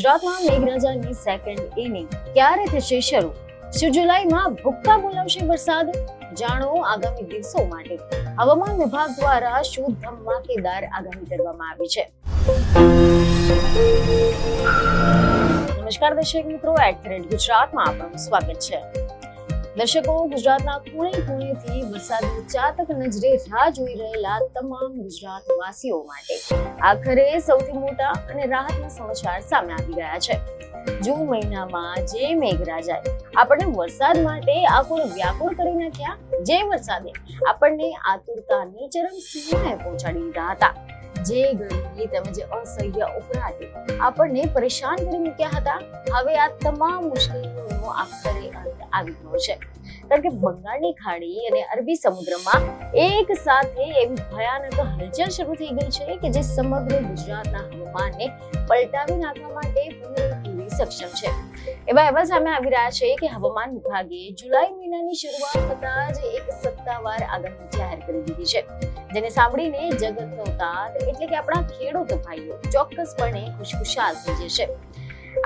ગુજરાતમાં મેઘરાજાની second inning ક્યારે થશે શરૂ? શું જુલાઈમાં ભૂક્કા બોલાવશે વરસાદ? જાણો આગામી દિવસો માટે હવામાન વિભાગ દ્વારા શું ધમાકેદાર આગાહી કરવામાં આવી છે. નમસ્કાર દર્શક મિત્રો, @ગુજરાતમાં આપનું સ્વાગત છે. દર્શકો, ગુજરાતના ખૂણેથી વરસાદની ચાતક નજરે રાહ જોઈ રહેલા તમામ ગુજરાત વાસીઓ માટે આખરે સૌથી મોટા અને રાહતના સમાચાર સામે આવી ગયા છે. જૂન મહિનામાં જે મેઘરાજાએ આપણને વરસાદ માટે આકુળ વ્યાકુળ કરી નાખ્યા, જે વરસાદે આપણને આતુરતાની ચરમસીમાએ પહોંચાડી દીધા હતા, જે ગરમી તેમજ અસહ્ય ઉકળાટે આપણને પરેશાન કરી મૂક્યા હતા, હવે આ તમામ મુશ્કેલીઓનો આખરે અંત આવી ગયો છે. કારણ કે બંગાળની ખાડી અને અરબી સમુદ્રમાં એક સાથે એવી ભયાનક હલચલ શરૂ થઈ ગઈ છે કે જે સમગ્ર ગુજરાતના હવામાનને પલટાવી નાખવા માટે પૂરેપૂરી સક્ષમ છે. એવા સામે આવી રહ્યા છે કે હવામાન વિભાગે જુલાઈ મહિનાની શરૂઆત થતા જ એક સત્તાવાર આગાહી જાહેર કરી દીધી છે, જેને સાંભળીને જગતનો તાત એટલે કે આપણા ખેડૂત ભાઈઓ ચોક્કસપણે ખુશખુશાલ થઈ જશે.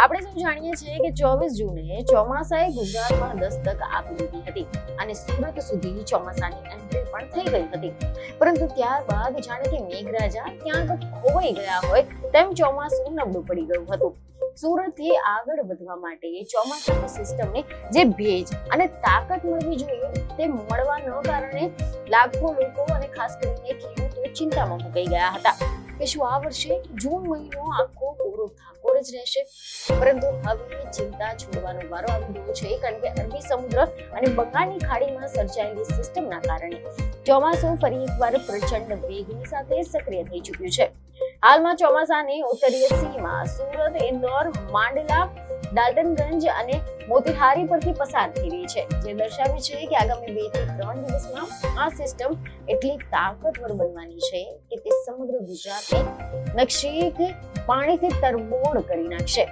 આપણે સૌ જાણીએ છીએ કે 24 જૂને ચોમાસાએ ગુજરાતમાં દસ્તક આપી દીધી હતી અને સુરત સુધી ચોમાસાની એન્ટ્રી પણ થઈ ગઈ હતી. પરંતુ ત્યારબાદ જાણે કે મેઘરાજા ક્યાંક ખોવાઈ ગયા હોય તેમ ચોમાસું નબળું પડી ગયું હતું. સુરતથી આગળ વધવા માટે ચોમાસાની સિસ્ટમને જે ભેજ અને તાકાત મળવી જોઈએ તે મળવા ન કારણે લાખો લોકો અને ખાસ કરીને ખેડૂતો ચિંતામાં મુકાઈ ગયા હતા કે શું આ વર્ષે જૂન મહિનો આખો કોરો થાકોર જ રહેશે. પરંતુ હવે ચિંતા છોડવાનો વારો આવી ગયો છે, કારણ કે અરબી સમુદ્ર અને બંગાળની ખાડીમાં સર્જાયેલી સિસ્ટમના કારણે ચોમાસું ફરી એકવાર પ્રચંડ વેગની સાથે સક્રિય થઈ ચૂક્યું છે. હાલમાં ચોમાસાની ઉત્તરીય સીમા સુરત, ઇન્દોર, માંડલા, ડાલ્ટનગંજ અને મોતીહારી પરથી પસાર થઈ રહી છે, જે દર્શાવે છે કે આગામી 2 થી 3 દિવસમાં આ સિસ્ટમ એટલી તાકાતવર બનવાની છે કે તે સમગ્ર ગુજરાતને નકશીક પાણીથી તરબોળ કરી નાખશે.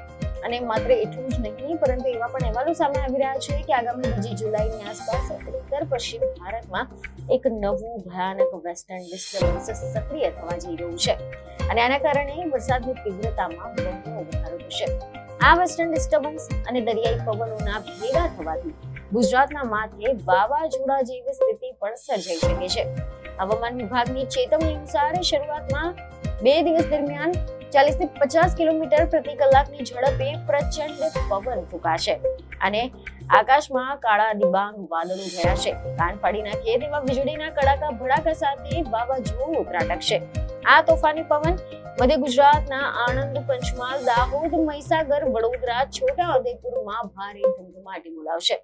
અને માત્ર એટલું જ નહીં, પરંતુ એવા પણ અહેવાલો સામે આવી રહ્યા છે કે આગામી 2 જુલાઈની આસપાસ ઉત્તર પશ્ચિમ ભારતમાં એક નવું ભયાનક વેસ્ટર્ન ડિસ્ટર્બન્સ સક્રિય થવા જઈ રહ્યું છે અને આના કારણે વરસાદની તીવ્રતામાં બમણો વધારો થશે. આ વેસ્ટર્ન ડિસ્ટર્બન્સ અને દરિયાઈ પવનોના ભેગા થવાથી ગુજરાતના માથે વાવાઝોડા જેવી સ્થિતિ પણ સર્જાઈ શકે છે. હવામાન વિભાગની ચેતવણી અનુસાર શરૂઆતમાં 2 દિવસ દરમિયાન 40 થી 50 કિલોમીટર પ્રતિ કલાકની ઝડપે પ્રચંડ પવન ફૂંકાશે અને આકાશમાં કાળા ડિબાંગ વાદળો ઘેરાશે. કાન ફાડી નાખે તેવા વીજળીના કડાકા ભડાકા સાથે વાવાઝોડું ત્રાટકશે. આ તોફાની પવન મધ્ય ગુજરાતના આણંદ, પંચમહાલ, દાહોદ, મહીસાગર, વડોદરા, છોટાઉદેપુરમાં ભારે ધમધમાટી બોલાવશે.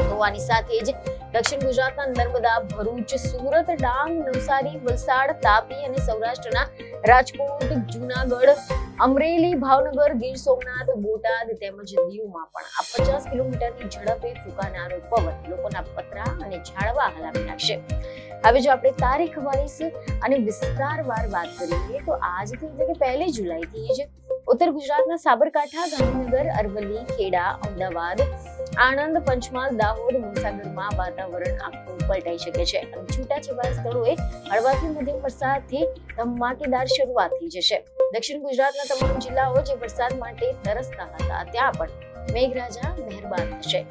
તો આની સાથે જ દક્ષિણ ગુજરાતના નર્મદા, ભરૂચ, સુરત, ડાંગ, નવસારી, વલસાડ, તાપી અને સૌરાષ્ટ્રના રાજકોટ, જૂનાગઢ, અમરેલી, ભાવનગર, ગીર સોમનાથ, બોટાદ તેમજ દીવમાં પણ આ 50 કિલોમીટરની ઝડપે ફૂંકાનારો પવન લોકોના પતરા અને ઝાડવા હલાવી નાખશે. હવે જો આપણે તારીખ વાઇઝ અને વિસ્તારવાર વાત કરીએ તો આજથી એટલે કે 1 જુલાઈથી જ ઉત્તર ગુજરાતના સાબરકાંઠા, ગાંધીનગર, અરવલ્લી, ખેડા, અમદાવાદ, આણંદ, પંચમહાલ, દાહોદ, મહીસાગરમાં વાતાવરણ આખું પલટાઈ શકે છે અને છૂટાછવાયા સ્થળોએ હળવાથી મધ્યમ વરસાદથી ધમાકેદાર શરૂઆત થઈ જશે. દક્ષિણ ગુજરાતના તમામ જિલ્લાઓ જે વરસાદ માટે તરસતા હતા ત્યાં પણ મેઘરાજા મહેરબાન થશે.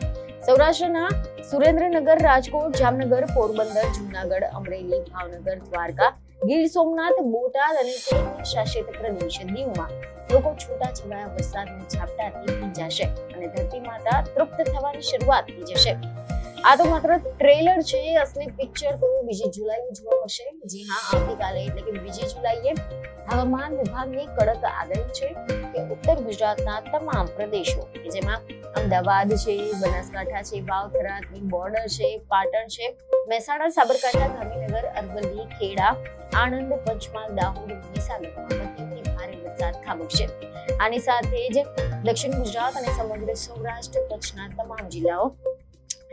સૌરાષ્ટ્રના સુરેન્દ્રનગર, રાજકોટ, જામનગર, પોરબંદર, જૂનાગઢ, અમરેલી, ભાવનગર, દ્વારકા, ગીર સોમનાથ, બોટાદ અને કેન્દ્ર શાસિત પ્રદેશ દીવમાં લોકો છૂટાછવાયા વરસાદના ઝાપટાથી ભીંજાશે અને ધરતી માતા તૃપ્ત થવાની શરૂઆત થઈ જશે. આ તો માત્ર ટ્રેલર છે, અસલી પિક્ચર તો 2 જુલાઈએ જોવા મળશે. જી હા, આવતીકાલે એટલે કે 2 જુલાઈએ હવામાન વિભાગની કડક આગાહી છે કે ઉત્તર ગુજરાતના તમામ પ્રદેશો કે જેમાં અમદાવાદ છે, બનાસકાંઠા છે, વાવ-થરાદની બોર્ડર છે, પાટણ છે, મહેસાણા, સાબરકાંઠા, ગાંધીનગર, અરવલ્લી, ખેડા, આણંદ, પંચમહાલ, દાહોદ, મહીસાગરમાં મધ્યમથી ભારે વરસાદ ખાબકશે. આની સાથે જ દક્ષિણ ગુજરાત અને સમગ્ર સૌરાષ્ટ્ર કચ્છના તમામ જિલ્લાઓ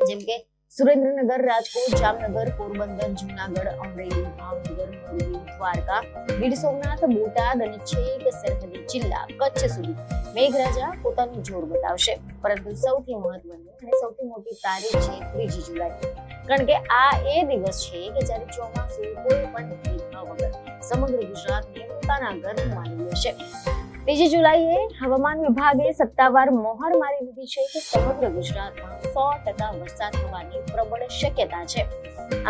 જેમ કે સુરેન્દ્રનગર, રાજકોટ, જામનગર, પોરબંદર, જૂનાગઢ, અમરેલી, ભાવનગર, મોરબી, દ્વારકા, ગીર સોમનાથ, બોટાદ અને છેક સરહદી જિલ્લા કચ્છ સુધી મેઘરાજા પોતાનું જોર બતાવશે. પરંતુ સૌથી મહત્વની અને સૌથી મોટી તારીખ છે 3 જુલાઈ, કારણ કે આ એ દિવસ છે કે જ્યારે ચોમાસું કોઈ પણ ભેદભાવ વગર સમગ્ર ગુજરાતને પોતાના ઘરમાં માની લેશે. 3 જુલાઈએ હવામાન વિભાગે સત્તાવાર મોહર મારી દીધી છે કે સમગ્ર ગુજરાતમાં 100% વરસાદ થવાની પ્રબળ શક્યતા છે.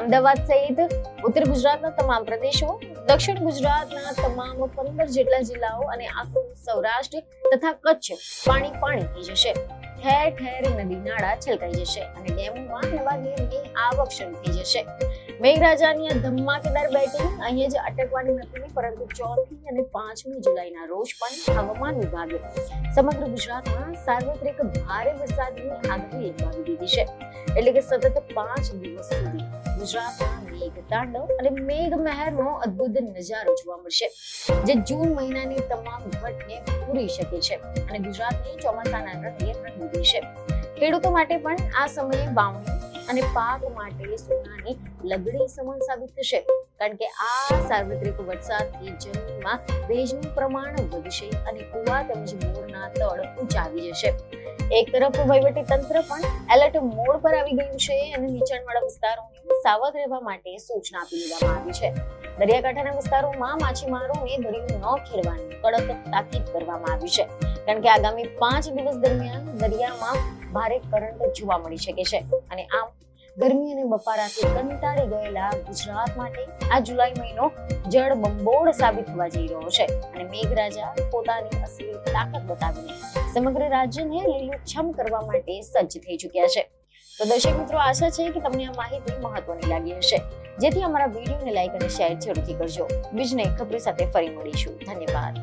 અમદાવાદ સહિત ઉત્તર ગુજરાતના તમામ પ્રદેશો, દક્ષિણ ગુજરાતના તમામ 15 જેટલા જિલ્લાઓ અને આખું સૌરાષ્ટ્ર તથા કચ્છ પાણી થઈ જશે. ઠેર ઠેર નદી નાળા છલકાઈ જશે અને ડેમોમાં નવા નીરની આવક શરૂ થઈ જશે. મેઘરાજાની આ ધમાકેદાર બેટિંગ અહીંયા જ અટકવાની નથી, પરંતુ 4મી અને 5મી જુલાઈના રોજ પણ હવામાન વિભાગે સમગ્ર ગુજરાતમાં સાર્વત્રિક ભારે વરસાદની આગાહી લગાવી દીધી છે. એટલે કે સતત 5 દિવસ સુધી ગુજરાતમાં મેઘ તાંડવ અને મેઘ મહેરનો અદ્ભુત નજારો જોવા મળશે, જે જૂન મહિનાની તમામ ઘટને પૂરી શકે છે અને ગુજરાતની ચોમાસાના રંગે રંગી દેશે. ખેડૂતો માટે પણ આ સમયે વાવણી અને પાક માટે સોનાની લગડી સમાન સાબિત થશે, કારણ કે આ સાર્વત્રિક વરસાદથી જમીનમાં ભેજનું પ્રમાણ વધશે અને કુવા તેમજ બોરના તળ ઊંચા આવી જશે. એક તરફ વહીવટી તંત્ર પણ એલર્ટ મોડ પર આવી ગયું છે અને નીચાણવાળા વિસ્તારોને સાવધ રહેવા માટે સૂચના આપી દેવામાં આવી છે. દરિયાકાંઠાના વિસ્તારોમાં માછીમારોને દરિયો ન ખેડવાની કડક તાકીદ કરવામાં આવી છે, કારણ કે આગામી 5 દિવસ દરમિયાન દરિયામાં ભારે કરંટ જોવા મળી શકે છે અને આમ ગરમી અને બફારાથી કંટાળી ગયેલા ગુજરાત માટે આ જુલાઈ મહિનો જળ બંબોળ સાબિત થવા જઈ રહ્યો છે અને મેઘરાજા પોતાની અસલી તાકાત બતાવીને સમગ્ર રાજ્યને લીલુંછમ કરવા માટે સજ્જ થઈ ચૂક્યા છે. તો દર્શક મિત્રો, આશા છે કે તમને આ માહિતી મહત્વની લાગી હશે, જેથી અમારા વિડીયોને લાઈક અને શેર જરૂરથી કરજો. બીજને ખબર સાથે ફરી મળીશું. ધન્યવાદ.